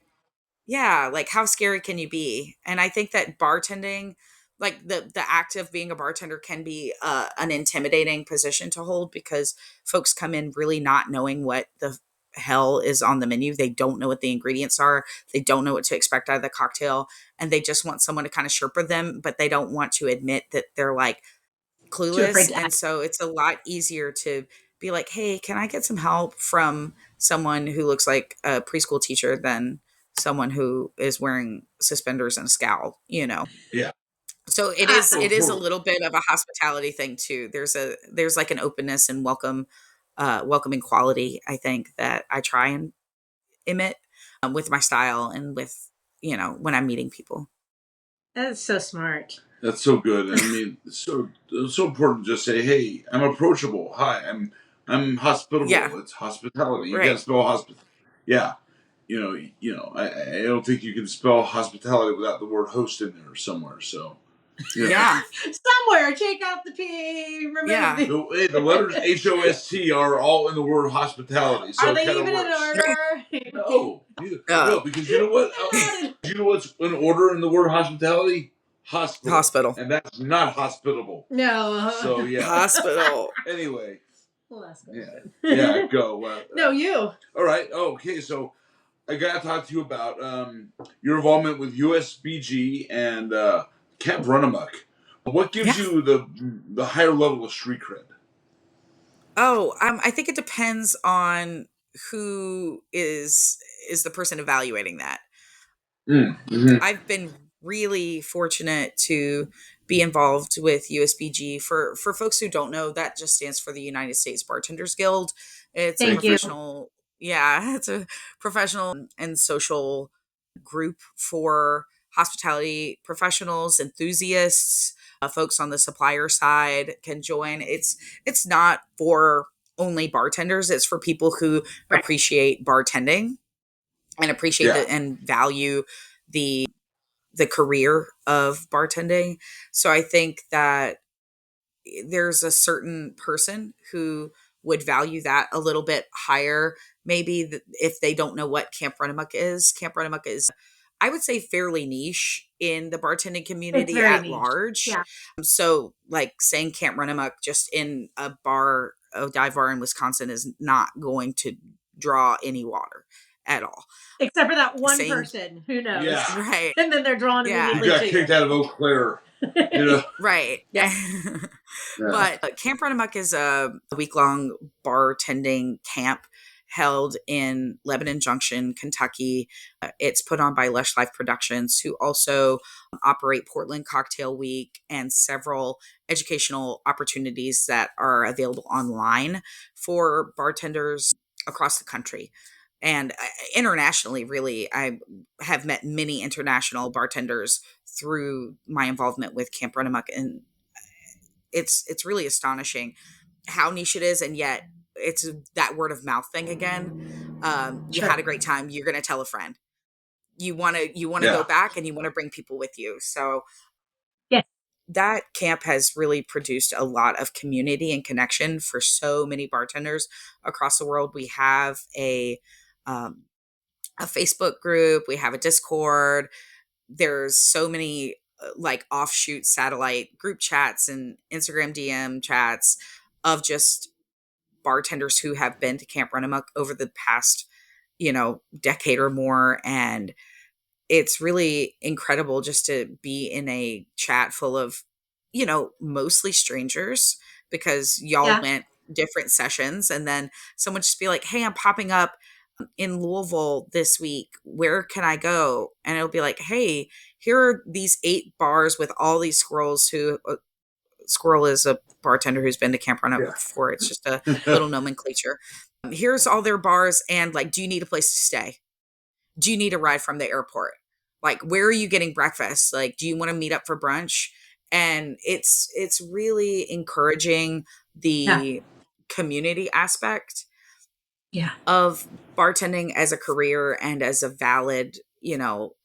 Yeah, like how scary can you be? And I think that bartending, like the act of being a bartender, can be an intimidating position to hold, because folks come in really not knowing what the hell is on the menu. They don't know what the ingredients are. They don't know what to expect out of the cocktail, and they just want someone to kind of Sherpa them, but they don't want to admit that they're like Too afraid clueless. to And ask. so it's a lot easier to be like, hey, can I get some help from someone who looks like a preschool teacher than someone who is wearing suspenders and a scowl, you know? Yeah. So Oh, it is a totally. little bit of a hospitality thing too. There's like an openness and welcoming quality, I think, that I try and emit with my style and with, you know, when I'm meeting people. That is so smart. That's so good. I mean, it's so important to just say, "Hey, I'm approachable. Hi, I'm hospitable." Yeah, It's hospitality. You right. can't spell Yeah, I don't think you can spell hospitality without the word host in there somewhere. So, you know, Yeah, Somewhere, take out the P. Remove yeah. the letters HOST are all in the word hospitality. So Are it they kind of even in works. order? No, because you know what? You know what's in order in the word hospitality? Hospital, Hospital. and that's not hospitable. No. So yeah. Hospital. Anyway, Last yeah, question. yeah, go. No, you. All right. Okay, so I got to talk to you about your involvement with USBG and Camp Runamuck. What gives Yeah. you the higher level of street cred? Oh, I think it depends on who is the person evaluating that. Mm-hmm. I've been really fortunate to be involved with USBG. For folks who don't know, that just stands for the United States Bartenders Guild. It's a Thank you. professional, yeah, it's a professional and social group for hospitality professionals, enthusiasts, folks on the supplier side can join. It's not for only bartenders. It's for people who Right. appreciate bartending and appreciate Yeah. and value the career of bartending. So I think that there's a certain person who would value that a little bit higher. Maybe if they don't know what Camp Runamuck is. Camp Runamuck is, I would say, fairly niche in the bartending It's community very at niche. large. Yeah. So like saying Camp Runamuck just in a dive bar in Wisconsin is not going to draw any water at all. Except for that one Saying, person who knows. Yeah. right. And then they're drawn Yeah. You immediately got to kicked you. out of Eau Claire. You know. Right. Yeah. But Camp Runamuck is a week-long bartending camp held in Lebanon Junction, Kentucky. It's put on by Lush Life Productions, who also operate Portland Cocktail Week and several educational opportunities that are available online for bartenders across the country. And internationally, really, I have met many international bartenders through my involvement with Camp Runamuk, and it's really astonishing how niche it is, and yet it's that word of mouth thing again. You Sure. had a great time, you're going to tell a friend. You want to go back, and you want to bring people with you. So Yeah. that camp has really produced a lot of community and connection for so many bartenders across the world. We have a Facebook group, we have a Discord. There's so many like offshoot satellite group chats and Instagram DM chats of just bartenders who have been to Camp Runamuk over the past, decade or more. And it's really incredible just to be in a chat full of, mostly strangers, because y'all went different sessions, and then someone just be like, hey, I'm popping up in Louisville this week. Where can I go? And it'll be like, hey, here are these 8 bars with all these squirrels who Squirrel is a bartender who's been to Camp Runamuk before. It's just a little nomenclature. Here's all their bars, and like, do you need a place to stay? Do you need a ride from the airport? Like, where are you getting breakfast? Like, do you want to meet up for brunch? And it's really encouraging the community aspect of bartending as a career and as a valid,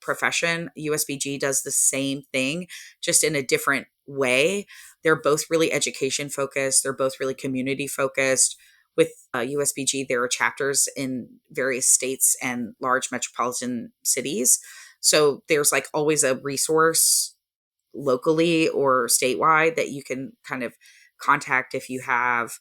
profession. USBG does the same thing, just in a different way. They're both really education focused. They're both really community focused. With USBG, there are chapters in various states and large metropolitan cities. So there's like always a resource locally or statewide that you can kind of contact if you have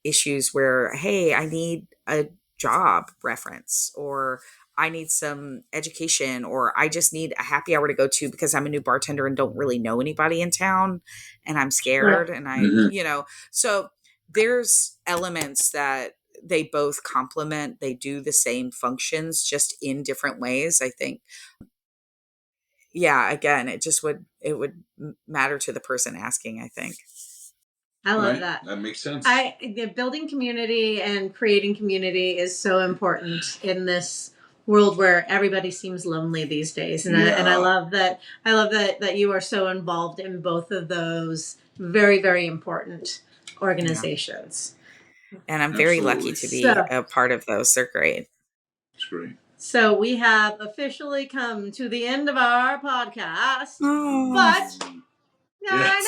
issues where, hey, I need a job reference, or I need some education, or I just need a happy hour to go to because I'm a new bartender and don't really know anybody in town and I'm scared. And so there's elements that they both complement. They do the same functions, just in different ways, I think. Yeah, again, it would matter to the person asking, I think. I love that. That makes sense. Building community and creating community is so important in this world where everybody seems lonely these days. And I love that. I love that you are so involved in both of those very, very important organizations. And I'm very lucky to be a part of those. They're great. It's great. So we have officially come to the end of our podcast. Oh. But I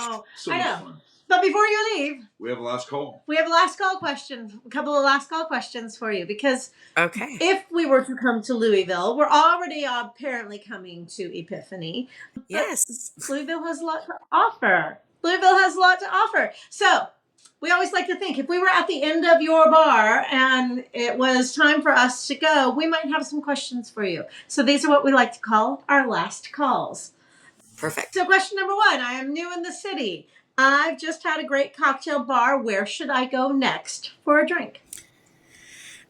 know. So I much know. fun. But before you leave, we have a last call. We have a last call question. A couple of last call questions for you, because if we were to come to Louisville, we're already apparently coming to Epiphany. Yes. Louisville has a lot to offer. Louisville has a lot to offer. So we always like to think, if we were at the end of your bar and it was time for us to go, we might have some questions for you. So these are what we like to call our last calls. Perfect. So question number 1, I am new in the city. I've just had a great cocktail bar. Where should I go next for a drink?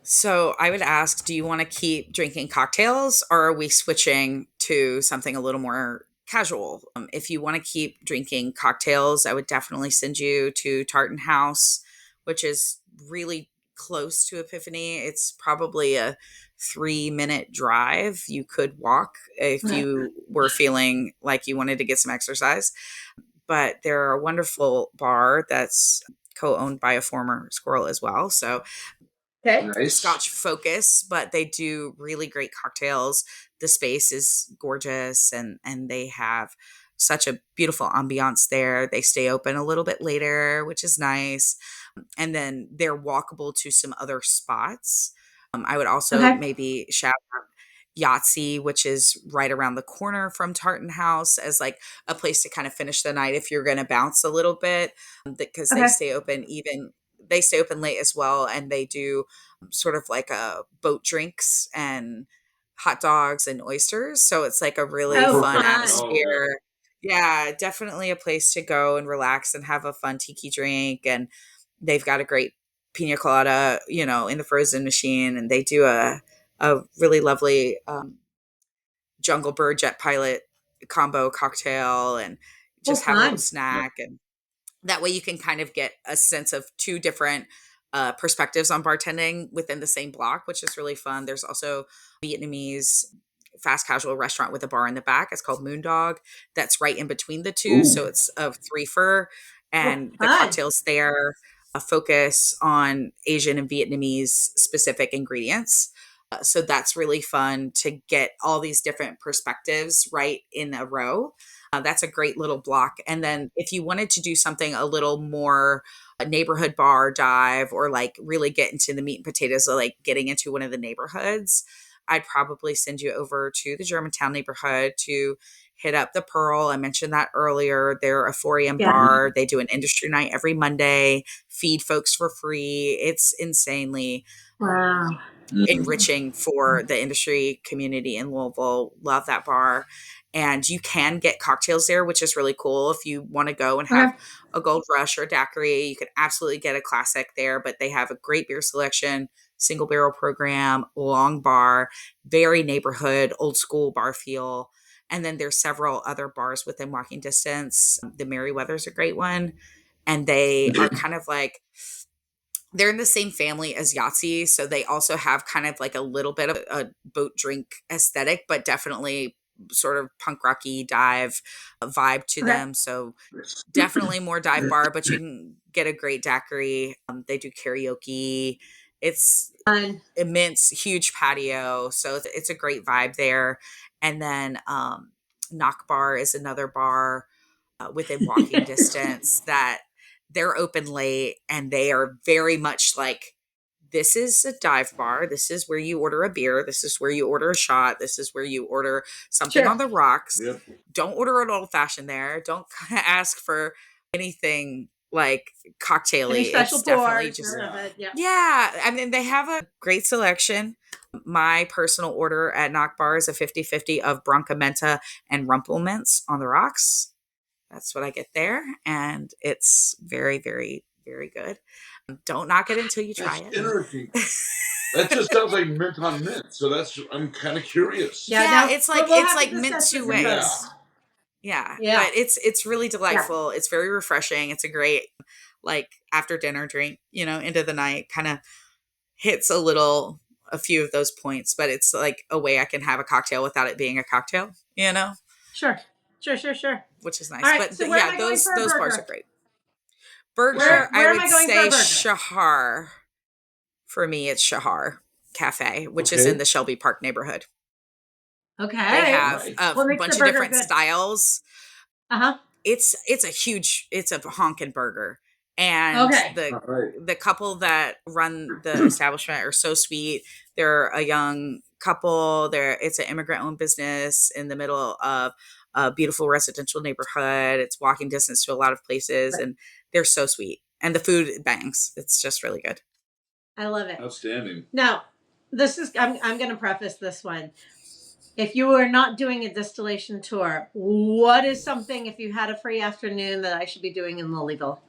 So I would ask, do you want to keep drinking cocktails, or are we switching to something a little more casual? If you want to keep drinking cocktails, I would definitely send you to Tartan House, which is really close to Epiphany. It's probably a 3-minute drive. You could walk if you were feeling like you wanted to get some exercise. But they're a wonderful bar that's co-owned by a former squirrel as well. So nice. Scotch focus, but they do really great cocktails. The space is gorgeous, and they have such a beautiful ambiance there. They stay open a little bit later, which is nice. And then they're walkable to some other spots. I would also maybe shout out Yahtzee, which is right around the corner from Tartan House, as like a place to kind of finish the night if you're going to bounce a little bit, because they stay open late as well. And they do sort of like boat drinks and hot dogs and oysters. So it's like a really fun atmosphere. Yeah, definitely a place to go and relax and have a fun tiki drink. And they've got a great pina colada, you know, in the frozen machine, and they do a really lovely jungle bird jet pilot combo cocktail, and just have a little fun. snack. And that way you can kind of get a sense of two different perspectives on bartending within the same block, which is really fun. There's also Vietnamese fast casual restaurant with a bar in the back. It's called Moondog. That's right in between the two. Ooh. So it's a three-fer, and the fun. cocktails there focus on Asian and Vietnamese specific ingredients. So that's really fun to get all these different perspectives right in a row. That's a great little block. And then if you wanted to do something a little more a neighborhood bar dive, or like really get into the meat and potatoes of like getting into one of the neighborhoods, I'd probably send you over to the Germantown neighborhood to hit up the Pearl. I mentioned that earlier. They're a 4 a.m. bar. They do an industry night every Monday, feed folks for free. It's insanely Wow. enriching for the industry community in Louisville. Love that bar. And you can get cocktails there, which is really cool. If you want to go and have a Gold Rush or a daiquiri, you can absolutely get a classic there. But they have a great beer selection, single barrel program, long bar, very neighborhood, old school bar feel. And then there's several other bars within walking distance. The Merriweather's a great one. And they are kind of like, they're in the same family as Yahtzee. So they also have kind of like a little bit of a boat drink aesthetic, but definitely sort of punk rocky dive vibe to them. So definitely more dive bar, but you can get a great daiquiri. They do karaoke. It's immense, huge patio. So it's a great vibe there. And then Knock Bar is another bar within walking distance that they're open late, and they are very much like, this is a dive bar. This is where you order a beer. This is where you order a shot. This is where you order something on the rocks. Yep. Don't order an old fashioned there. Don't ask for anything like cocktaily. Any special It's definitely pours, just, yeah. I mean, they have a great selection. My personal order at Knock Bar is a 50-50 of Bronca Menta and Rumple Mints on the rocks. That's what I get there. And it's very, very, very good. Don't knock it until you try it. Interesting. That just sounds like mint on mint. So I'm kind of curious. Yeah, it's like mint two ways. Yeah. But it's really delightful. It's very refreshing. It's a great like after dinner drink, you know, into the night, kind of hits a few of those points, but it's like a way I can have a cocktail without it being a cocktail, you know? Sure. Which is nice. All right, But so where am I going those for a bars burger? are great. Burger, Where I am would I going say for a burger? Shahar. For me, it's Shahar Cafe, which is in the Shelby Park neighborhood. Okay. They have a What makes bunch the of burger different good? styles. It's a honkin' burger. And the couple that run the establishment are so sweet. They're a young couple. It's an immigrant-owned business in the middle of a beautiful residential neighborhood. It's walking distance to a lot of places, and they're so sweet. And the food bangs. It's just really good. I love it. Outstanding. Now, I'm going to preface this one. If you were not doing a distillation tour, what is something, if you had a free afternoon, that I should be doing in Louisville?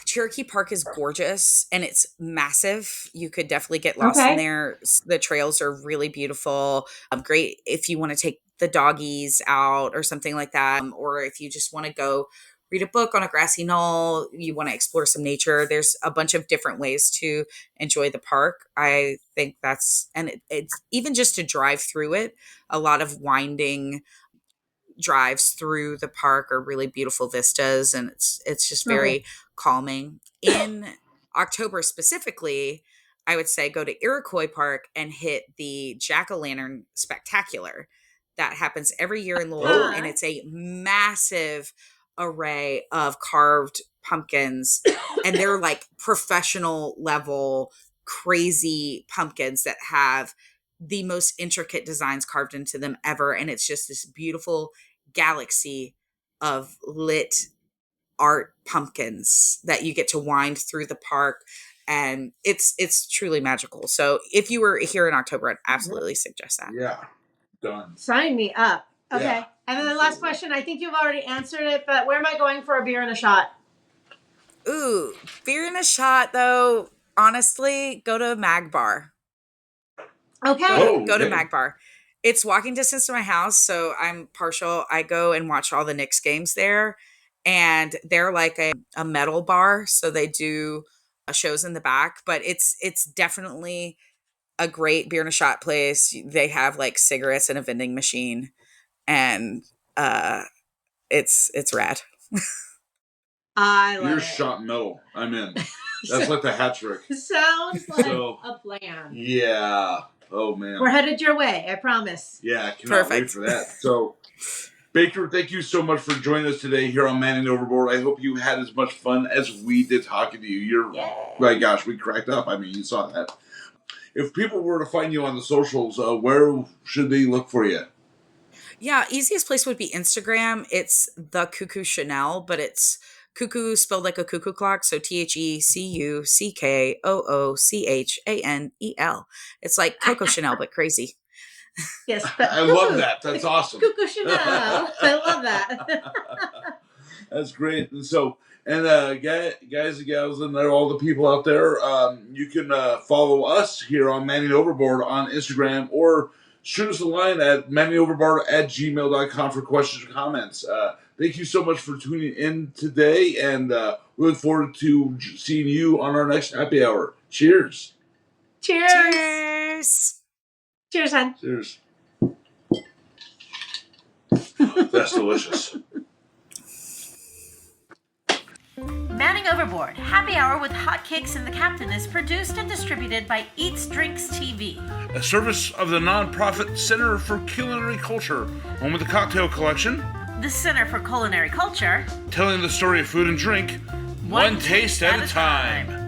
Cherokee Park is gorgeous, and it's massive. You could definitely get lost in there. The trails are really beautiful. Great if you want to take the doggies out or something like that, or if you just want to go read a book on a grassy knoll, you want to explore some nature. There's a bunch of different ways to enjoy the park. I think it's even just to drive through it, a lot of winding drives through the park are really beautiful vistas, and it's just very calming. In October specifically, I would say go to Iroquois Park and hit the Jack-o'-lantern spectacular that happens every year in Louisville, and it's a massive array of carved pumpkins, and they're like professional level crazy pumpkins that have the most intricate designs carved into them ever. And it's just this beautiful galaxy of lit art pumpkins that you get to wind through the park. And it's truly magical. So if you were here in October, I'd absolutely suggest that. Yeah. Done. Sign me up. Okay. Yeah, and then the last question, I think you've already answered it, but where am I going for a beer and a shot? Ooh, beer and a shot, though. Honestly, go to Mag Bar. Okay. Go to Mag Bar. It's walking distance to my house, so I'm partial. I go and watch all the Knicks games there, and they're like a metal bar, so they do shows in the back. But it's definitely a great beer and a shot place. They have like cigarettes and a vending machine, and it's rad. I love Beer, it. shot, metal. I'm in. That's like the hat trick. Sounds like So, a plan. Yeah. Oh, man. We're headed your way, I promise. Yeah, I cannot wait for that. So, Baker, thank you so much for joining us today here on Manning Overboard. I hope you had as much fun as we did talking to you. My gosh, we cracked up. I mean, you saw that. If people were to find you on the socials, where should they look for you? Yeah, easiest place would be Instagram. It's the Cuckoo Chanel, but it's cuckoo spelled like a cuckoo clock. So TheCuckoochanel. It's like Coco Chanel, but crazy. Yes, but I love that. That's awesome. Cuckoo Chanel. I love that. That's great. And so, guys and gals, and all the people out there, you can follow us here on Manning Overboard on Instagram, or shoot us a line at manningoverboard@gmail.com for questions or comments. Thank you so much for tuning in today, and we look forward to seeing you on our next happy hour. Cheers. Cheers. Cheers. Cheers, hon. Cheers. That's delicious. Manning Overboard, Happy Hour with Hotcakes and the Captain is produced and distributed by EatsDrinksTV. A service of the nonprofit Center for Culinary Culture, home of the Cocktail Collection, The Center for Culinary Culture, telling the story of food and drink, one taste at a time.